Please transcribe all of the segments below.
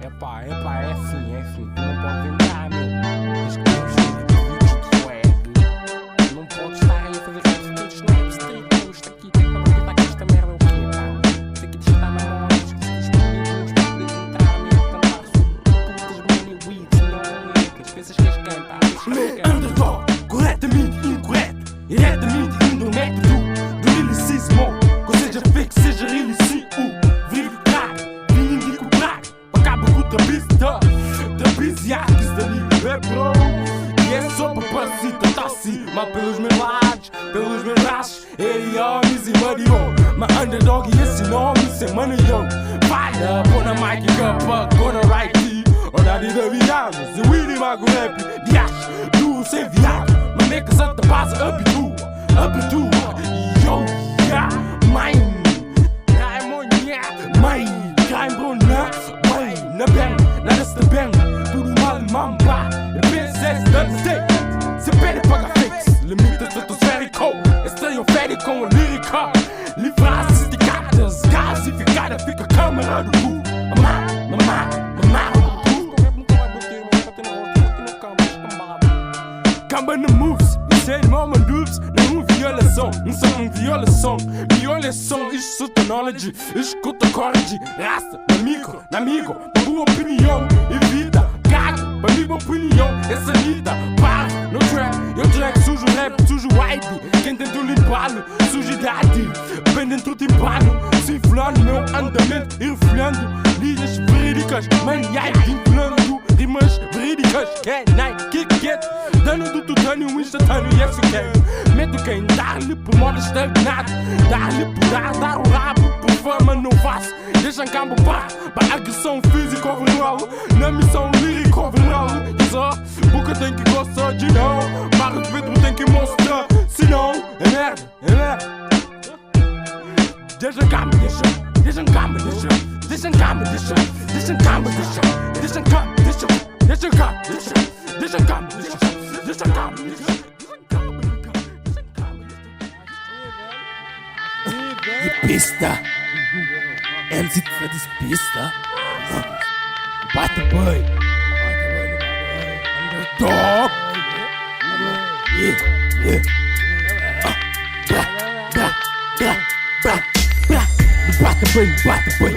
Epá, é assim, tu não podes entrar, meu. Diz que temos vídeos de swag. Não podes estar aí a fazer vídeos de snap, isto aqui, para acreditar que esta merda é o quê, pá? Isso aqui te está na mão, diz que se disponíveis para poderes entrar a minha cantar sobre putas, money, weeds, não é? Pensas que és quem, pá? Underdog, corretamente incorreto, diretamente vindo do método do liricismo. Ou seja fake, seja real e sim, verificar, vim indicar, acaba com o trapista, trapeziaques dali, é bro. E é só para parasita, tá assim, mas pelos meus lados, pelos meus braços, homens e Mario. Mas underdog e esse nome, sem mano eu. Fala, pô na mic, capa, gonna right. Horário da viagem, se o Willy mago rap, dias, tu sem viagem, mas me que santa passa up to, yo, yeah, mine, cai bruna, mãe, na bang, na resta bang, tudo mal, mamba, princess, don't stay, se pede paga fix, limita estratosférico, estranhoférico, lírica, livrar-se esticadas, gasificada, fica a câmera do cu, mamá. Camba no moves, sem mama dupes, não violação, não são violação. Violação, isso technology, escuta corrige, raça, amigo, boa opinião, evita, cago, pra minha opinião, essa vida, paz, no trap, eu track, sujo rap, sujo wide, quem tentou limpá-lo, sujidade, bem dentro de pano, se inflando, meu andamento, irreflando, linhas verídicas, maniai, vinculando, rimas verídicas, kick it, dano do tutânio, instantâneo, e esse quem, medo quem, dar-lhe por modo estagnado, dar-lhe por dar o rabo, por fama não faço, deixa em campo para agressão física overall, na missão lírica overall, e só, boca tem que gostar de não, Marco de Pedro tem que mostrar, senão, é merda. Deixa em campo, deixa em campo. De pista, MC Freddy's pista. Bate boy, underdog. Yeah. No bate bem. No bate bem.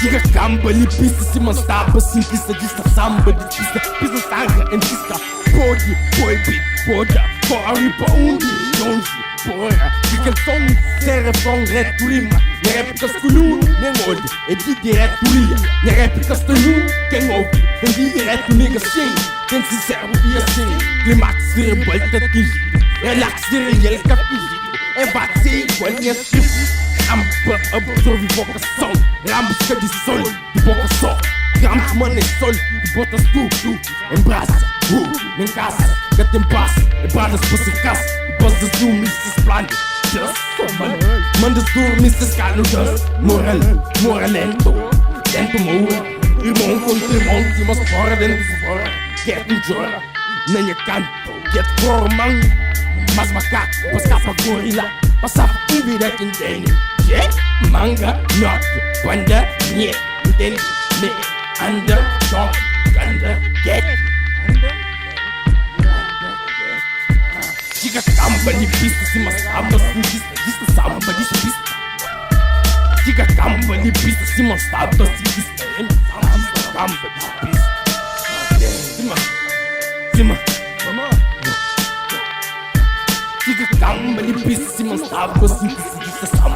Diga camba, lhe pista, se mastaba, simplista, dista samba, de pisa sangue, em pista, pode, poda, corre pra longe, porra, fica som, serafão, reto rima, na réplica escolhu, nem olho, é de direto ria, na réplica tenho, quem ouve, tem de direto nega sim, tem sincero e assim, climax de revolta atingido, relax de real capingido, é bate igual nesse tipo. Ampa absorve vocação, rambusca de sol, de boca só. Ramos mano é sol, de botas tu, em braça, nem caça, gato em paz, é balas para ser caça, e postas dormir se esplande. Just, mano, mandas dormir se escala no dust, moralento, dentro moura, irmão contra irmão, se mas fora dentro fora, get me chora, nem é canto, get for man, mas macaco, passar pra gorila, passar pra vida quem tem. Manga, not, panda, niet, then, me, under, dog, ganda, get. Diga camba de pista, se mas camba sem pista, samba de pista. Diga camba de pista, se mas camba sem pista, camba de pista. Cima. Diga camba de pista, se mas camba sem pista, samba.